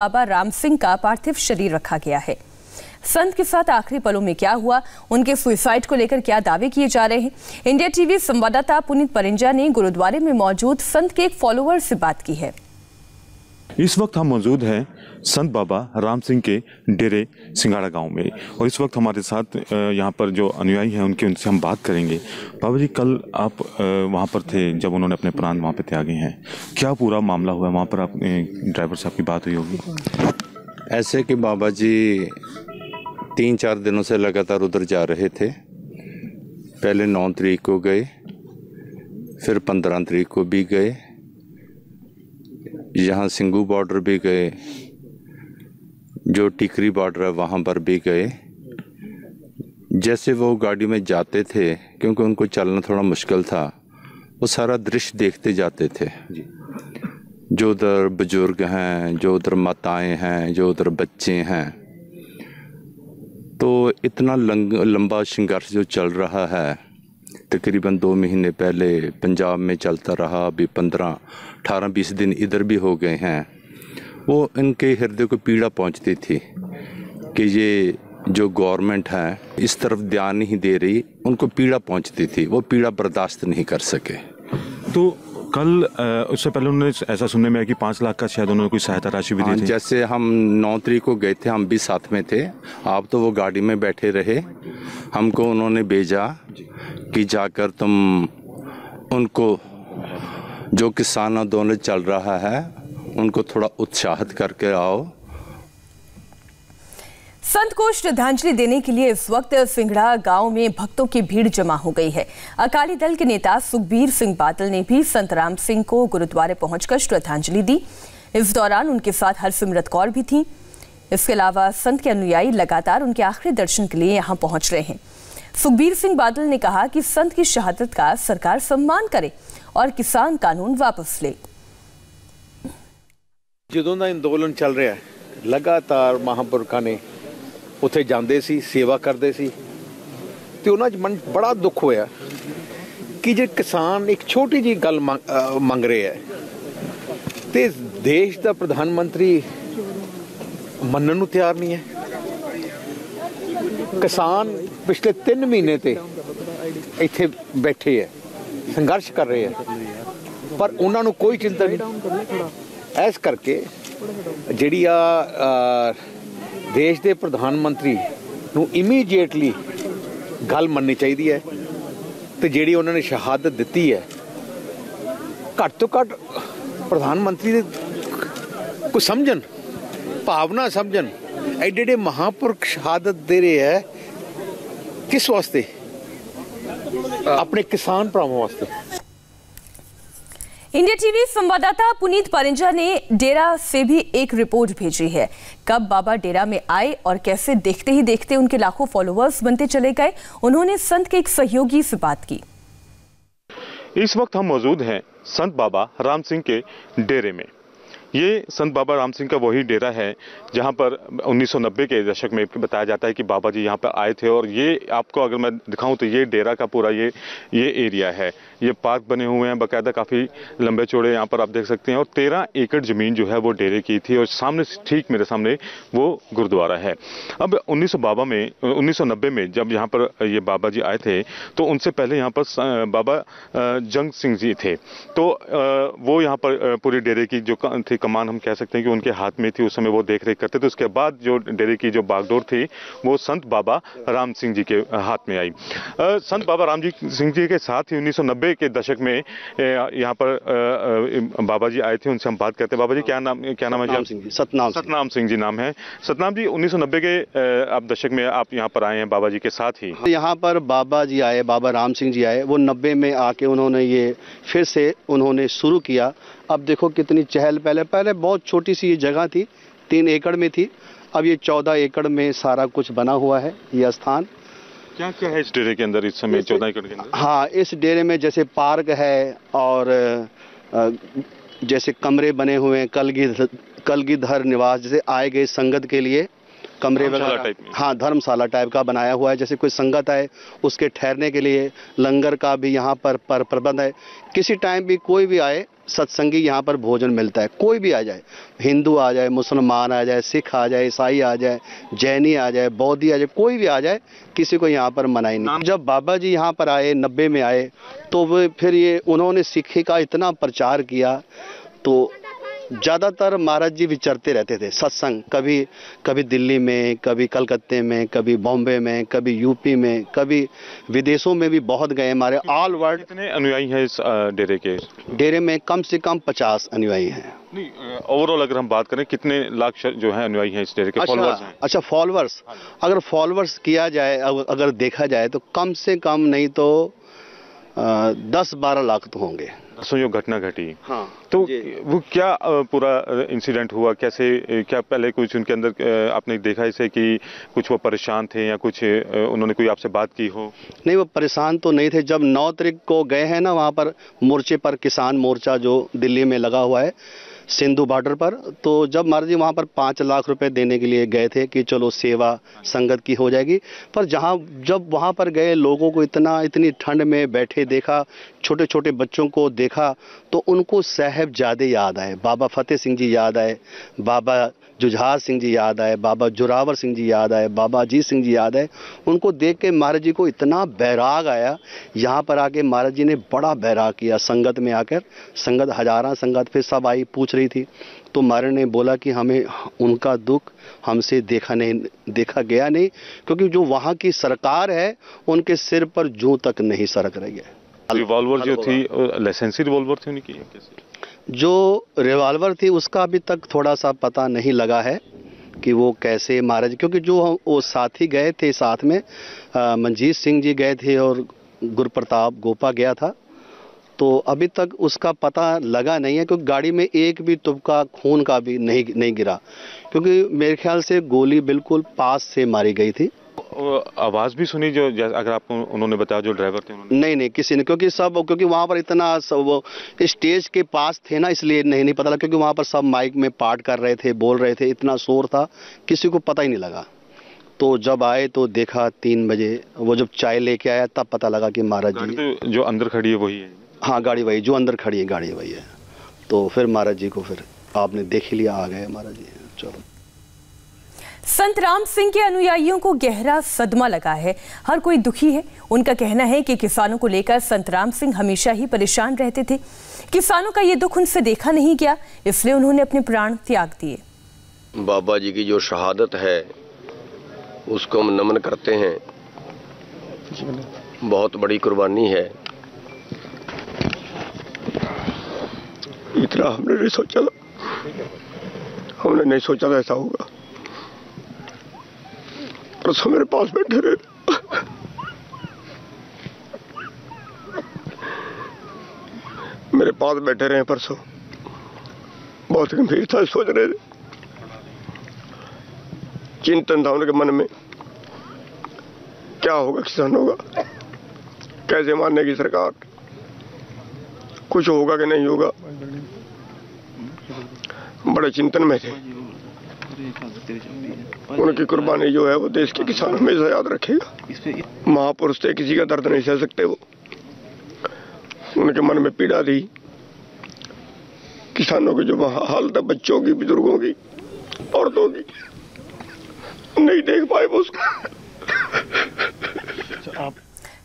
बाबा राम सिंह का पार्थिव शरीर रखा गया है। संत के साथ आखिरी पलों में क्या हुआ, उनके सुसाइड को लेकर क्या दावे किए जा रहे हैं। इंडिया टीवी संवाददाता पुनीत परिंजा ने गुरुद्वारे में मौजूद संत के एक फॉलोअर से बात की है। इस वक्त हम मौजूद हैं संत बाबा राम सिंह के डेरे सिंगाड़ा गांव में और इस वक्त हमारे साथ यहां पर जो अनुयायी हैं उनसे हम बात करेंगे। बाबा जी, कल आप वहां पर थे जब उन्होंने अपने प्राण वहां पर त्यागे हैं, क्या पूरा मामला हुआ वहां पर? आपने ड्राइवर साहब की बात हुई होगी। ऐसे कि बाबा जी 3-4 दिनों से लगातार उधर जा रहे थे। पहले 9 तारीख को गए, फिर 15 तारीख को भी गए, यहाँ सिंगू बॉर्डर भी गए, जो टिकरी बॉर्डर है वहाँ पर भी गए। जैसे वो गाड़ी में जाते थे, क्योंकि उनको चलना थोड़ा मुश्किल था, वो सारा दृश्य देखते जाते थे। जो उधर बुजुर्ग हैं, जो उधर माताएं हैं, जो उधर बच्चे हैं, तो इतना लंबा संघर्ष जो चल रहा है, तकरीबन 2 महीने पहले पंजाब में चलता रहा, अभी 15-18-20 दिन इधर भी हो गए हैं। वो इनके हृदय को पीड़ा पहुंचती थी कि ये जो गवर्नमेंट है इस तरफ ध्यान नहीं दे रही, उनको पीड़ा पहुंचती थी, वो पीड़ा बर्दाश्त नहीं कर सके। तो कल उससे पहले उन्होंने ऐसा सुनने में आया कि 5 लाख का शायद उन्होंने कोई सहायता राशि भी दी थी। जैसे हम 9 तारीख को गए थे, हम भी साथ में थे। आप तो वो गाड़ी में बैठे रहे, हमको उन्होंने भेजा कि जाकर तुम उनको, जो किसान आंदोलन चल रहा है, उनको थोड़ा उत्साहित करके आओ। संत को श्रद्धांजलि देने के लिए इस वक्त सिंगड़ा गांव में भक्तों की भीड़ जमा हो गई है। अकाली दल के नेता सुखबीर सिंह बादल ने भी संत राम सिंह को गुरुद्वारे पहुंचकर श्रद्धांजलि दी। इस दौरान उनके साथ हरसिमरत कौर भी थी। इसके अलावा संत के अनुयायी लगातार उनके आखिरी दर्शन के लिए यहां पहुंच रहे हैं। सुखबीर सिंह बादल ने कहा कि संत की शहादत का सरकार सम्मान करे और किसान कानून वापस ले। ਜਦੋਂ ਦਾ ਅੰਦੋਲਨ ਚੱਲ ਰਿਹਾ ਹੈ, ਲਗਾਤਾਰ ਮਹਾਂਪੁਰਖਾਂ ਨੇ ਉੱਥੇ ਜਾਂਦੇ ਸੀ, ਸੇਵਾ ਕਰਦੇ ਸੀ ਤੇ ਉਹਨਾਂ 'ਚ ਮਨ ਬੜਾ ਦੁੱਖ ਹੋਇਆ ਕਿ ਜੇ ਕਿਸਾਨ ਇੱਕ ਛੋਟੀ ਜੀ ਗੱਲ ਮੰਗ ਰਹੇ ਹੈ ਤੇ ਦੇਸ਼ ਦਾ ਪ੍ਰਧਾਨ ਮੰਤਰੀ ਮੰਨਣ ਨੂੰ ਤਿਆਰ ਨਹੀਂ ਹੈ। ਕਿਸਾਨ ਪਿਛਲੇ 3 ਮਹੀਨੇ ਤੇ ਇੱਥੇ ਬੈਠੇ ਹੈ, ਸੰਘਰਸ਼ ਕਰ ਰਹੇ ਹੈ, ਪਰ ਉਹਨਾਂ ਨੂੰ ਕੋਈ ਚਿੰਤਾ ਨਹੀਂ। ਇਸ ਕਰਕੇ ਜਿਹੜੀ ਆ ਦੇਸ਼ ਦੇ ਪ੍ਰਧਾਨ ਮੰਤਰੀ ਨੂੰ ਇਮੀਡੀਏਟਲੀ ਗੱਲ ਮੰਨਣੀ ਚਾਹੀਦੀ ਹੈ ਤੇ ਜਿਹੜੀ ਉਹਨਾਂ ਨੇ ਸ਼ਹਾਦਤ ਦਿੱਤੀ ਹੈ, ਘੱਟ ਤੋਂ ਘੱਟ ਪ੍ਰਧਾਨ ਮੰਤਰੀ ਦੇ ਕੋਈ ਸਮਝਣ, ਭਾਵਨਾ ਸਮਝਣ। ਐਡੇ ਐਡੇ ਮਹਾਂਪੁਰਖ ਸ਼ਹਾਦਤ ਦੇ ਰਹੇ ਹੈ ਕਿਸ ਵਾਸਤੇ? ਆਪਣੇ किसान ਭਰਾਵਾਂ ਵਾਸਤੇ। इंडिया टीवी संवाददाता पुनीत परिंजा ने डेरा से भी एक रिपोर्ट भेजी है। कब बाबा डेरा में आए और कैसे देखते ही देखते उनके लाखों फॉलोअर्स बनते चले गए, उन्होंने संत के एक सहयोगी से बात की। इस वक्त हम मौजूद हैं संत बाबा राम सिंह के डेरे में। ये संत बाबा राम सिंह का वही डेरा है जहां पर 1990 के दशक में बताया जाता है कि बाबा जी यहां पर आए थे। और ये आपको अगर मैं दिखाऊं तो ये डेरा का पूरा ये एरिया है। ये पार्क बने हुए हैं बाकायदा, काफ़ी लंबे चौड़े, यहाँ पर आप देख सकते हैं। और 13 एकड़ ज़मीन जो है वो डेरे की थी और सामने, ठीक मेरे सामने वो गुरुद्वारा है। अब 1990 में जब यहाँ पर ये बाबा जी आए थे तो उनसे पहले यहाँ पर बाबा जंग सिंह जी थे। तो वो यहाँ पर पूरी डेरे की जो थी कमान, हम कह सकते हैं कि उनके हाथ में थी, उस समय वो देख रेख करते थे। उसके बाद जो डेरे की जो बागडोर थी वो संत बाबा राम सिंह जी के हाथ में आई। संत बाबा राम सिंह जी के साथ ही 1990 के दशक में यहाँ पर बाबा जी आए थे। उनसे हम बात करते हैं। बाबा जी, क्या नाम है जी? सतनाम सिंह जी नाम है। सतनाम जी, 1990 के आप दशक में आप यहाँ पर आए हैं बाबा जी के साथ ही। यहाँ पर बाबा जी आए, बाबा राम सिंह जी आए, वो 90 में आके उन्होंने ये फिर से उन्होंने शुरू किया। अब देखो कितनी चहल पहले बहुत छोटी सी ये जगह थी, 3 एकड़ में थी, अब ये 14 एकड़ में सारा कुछ बना हुआ है। ये स्थान क्या क्या है इस डेरे के अंदर इस समय 14 एकड़ के अंदर? हाँ, इस डेरे में जैसे पार्क है और जैसे कमरे बने हुए हैं, कलगीधर निवास, जैसे आए गए संगत के लिए कमरे वगैरह, हाँ धर्मशाला टाइप का बनाया हुआ है। जैसे कोई संगत आए उसके ठहरने के लिए लंगर का भी यहाँ पर प्रबंध है। किसी टाइम भी कोई भी आए सत्संगी यहाँ पर भोजन मिलता है। कोई भी आ जाए, हिंदू आ जाए, मुसलमान आ जाए, सिख आ जाए, ईसाई आ जाए, जैनी आ जाए, बौद्धी आ जाए, कोई भी आ जाए, किसी को यहाँ पर मनाही नहीं। जब बाबा जी यहाँ पर आए 90 में आए तो वो फिर ये उन्होंने सिक्खी का इतना प्रचार किया तो ज़्यादातर महाराज जी विचरते रहते थे सत्संग, कभी दिल्ली में, कभी कलकत्ते में, कभी बॉम्बे में, कभी यूपी में, कभी विदेशों में भी बहुत गए। हमारे ऑल वर्ल्ड। कितने अनुयायी हैं इस डेरे के? डेरे में कम से कम 50 अनुयायी हैं। नहीं, ओवरऑल अगर हम बात करें कितने लाख जो हैं अनुयायी हैं इस डेरे के? फॉलोअर्स हैं? अच्छा फॉलोअर्स, अगर फॉलोअर्स किया जाए, अगर देखा जाए तो कम से कम नहीं तो 10-12 लाख तो होंगे। जो घटना घटी, हाँ, तो वो क्या पूरा इंसिडेंट हुआ, कैसे, क्या पहले कुछ उनके अंदर आपने देखा इसे कि कुछ वो परेशान थे या कुछ उन्होंने कोई आपसे बात की हो? नहीं, वो परेशान तो नहीं थे। जब 9 तारीख को गए हैं ना वहाँ पर मोर्चे पर, किसान मोर्चा जो दिल्ली में लगा हुआ है सिंधु बॉर्डर पर, तो जब महाराज जी वहाँ पर 5 लाख रुपए देने के लिए गए थे कि चलो सेवा संगत की हो जाएगी, पर जब वहाँ पर गए लोगों को इतनी ठंड में बैठे देखा, छोटे छोटे बच्चों को देखा, तो उनको साहिबजादे याद आए, बाबा फतेह सिंह जी याद आए, बाबा जुझार सिंह जी याद आए, बाबा जोरावर सिंह जी याद आए, बाबा अजीत सिंह जी याद आए। उनको देख के महाराज जी को इतना बैराग आया। यहाँ पर आके महाराज जी ने बड़ा बैराग किया संगत में आकर। संगत हजारा संगत फिर सब आई पूछ रही थी, तो महाराज ने बोला कि हमें उनका दुख हमसे देखा गया नहीं, क्योंकि जो वहाँ की सरकार है उनके सिर पर जूं तक नहीं सरक रही है। रिवॉल्वर जो थी लाइसेंसी रिवॉल्वर थी उनकी? जो रिवॉल्वर थी उसका अभी तक थोड़ा सा पता नहीं लगा है कि वो कैसे महाराज, क्योंकि जो वो साथी गए थे साथ में मंजीत सिंह जी गए थे और गुरप्रताप गोपा गया था, तो अभी तक उसका पता लगा नहीं है, क्योंकि गाड़ी में एक भी तुपका खून का भी नहीं गिरा, क्योंकि मेरे ख्याल से गोली बिल्कुल पास से मारी गई थी। आवाज भी सुनी जो अगर आपको उन्होंने बताया जो ड्राइवर थे उन्होंने? नहीं किसी ने, क्योंकि वहाँ पर इतना वो स्टेज के पास थे ना, इसलिए नहीं पता लगा, क्योंकि वहाँ पर सब माइक में पाठ कर रहे थे, बोल रहे थे, इतना शोर था, किसी को पता ही नहीं लगा। तो जब आए तो देखा 3 बजे, वो जब चाय लेके आया तब पता लगा कि महाराज जी तो जो अंदर खड़ी है वही है? हाँ, गाड़ी वही, जो अंदर खड़ी है गाड़ी वही है। तो फिर महाराज जी को फिर आपने देख ही लिया, आ गए महाराज जी। चलो, संत राम सिंह के अनुयायियों को गहरा सदमा लगा है, हर कोई दुखी है। उनका कहना है कि किसानों को लेकर संत राम सिंह हमेशा ही परेशान रहते थे। किसानों का ये दुख उनसे देखा नहीं गया, इसलिए उन्होंने अपने प्राण त्याग दिए। बाबा जी की जो शहादत है उसको हम नमन करते हैं। बहुत बड़ी कुर्बानी है। इतना हमने नहीं सोचा था ऐसा होगा। परसों मेरे पास बैठे रहे, परसों बहुत गंभीरता से सोच रहे थे। चिंतन था उनके मन में, क्या होगा किसानों का, कैसे मानेगी सरकार, कुछ होगा कि नहीं होगा। बड़े चिंतन में थे। उनकी कुर्बानी जो है वो देश के किसान हमेशा याद रखेगा। महापुरुष थे, किसी का दर्द नहीं सह सकते वो। उनके मन में पीड़ा थी किसानों की, जो हालत है बच्चों की, बुजुर्गों की, औरतों की, नहीं देख पाए वो उसको।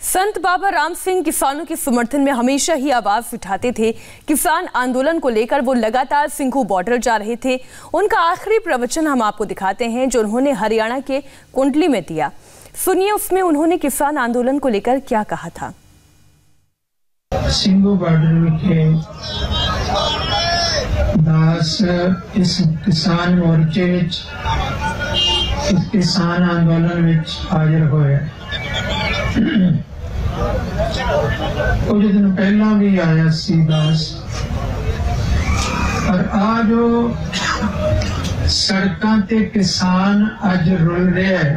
संत बाबा राम सिंह किसानों के समर्थन में हमेशा ही आवाज उठाते थे। किसान आंदोलन को लेकर वो लगातार सिंघू बॉर्डर जा रहे थे। उनका आखिरी प्रवचन हम आपको दिखाते हैं जो उन्होंने हरियाणा के कुंडली में दिया। सुनिए उसमें उन्होंने किसान आंदोलन को लेकर क्या कहा था। सिंघू बॉर्डर के दास इस किसान मोर्चे विच, इस किसान आंदोलन विच हाजिर होए। कुछ दिन पहला भी आया सी दास, पर आज सड़कों ते किसान अज रुल रहे हैं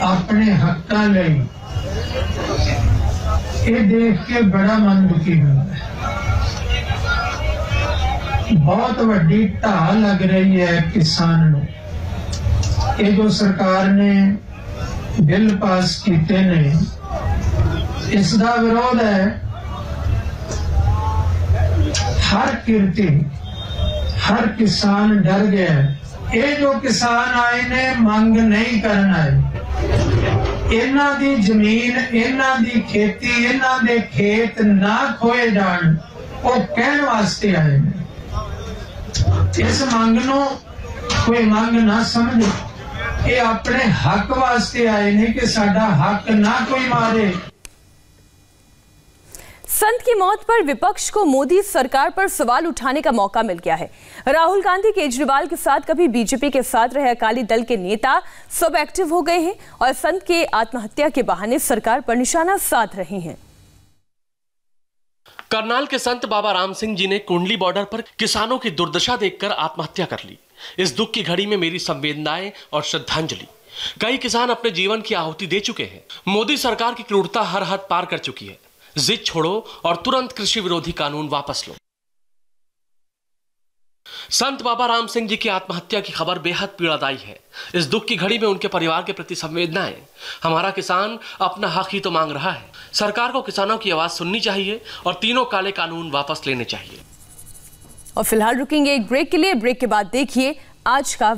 अपने हकों लई। ये देख के बड़ा मन दुखी होता है। बहुत वड्डी ढाल लग रही है किसान नूं। ये जो सरकार ने बिल पास किए ने इसका विरोध है। हर किरती हर किसान डर गया। ये जो किसान आए ने मंग नहीं करना है, इन्हां दी जमीन इन्हां दी खेती इन्हां दे खेत ना खोए जान, वो कहने वास्ते आए ने। इस मंग नो कोई मंग ना समझे, ये अपने हक वास्ते आए ने कि साडा हक ना कोई मारे। संत की मौत पर विपक्ष को मोदी सरकार पर सवाल उठाने का मौका मिल गया है। राहुल गांधी केजरीवाल के साथ कभी बीजेपी के साथ रहे अकाली दल के नेता सब एक्टिव हो गए हैं और संत के आत्महत्या के बहाने सरकार पर निशाना साध रहे हैं। करनाल के संत बाबा राम सिंह जी ने कुंडली बॉर्डर पर किसानों की दुर्दशा देखकर आत्महत्या कर ली। इस दुख की घड़ी में मेरी संवेदनाएं और श्रद्धांजलि। कई किसान अपने जीवन की आहुति दे चुके हैं। मोदी सरकार की क्रूरता हर हद पार कर चुकी है। जिद छोड़ो और तुरंत कृषि विरोधी कानून वापस लो। संत बाबा राम सिंह जी की आत्महत्या की खबर बेहद पीड़ादायी है। इस दुख की घड़ी में उनके परिवार के प्रति संवेदनाएं। हमारा किसान अपना हक ही तो मांग रहा है। सरकार को किसानों की आवाज सुननी चाहिए और तीनों काले कानून वापस लेने चाहिए। और फिलहाल रुकेंगे एक ब्रेक के लिए। ब्रेक के बाद देखिए आज का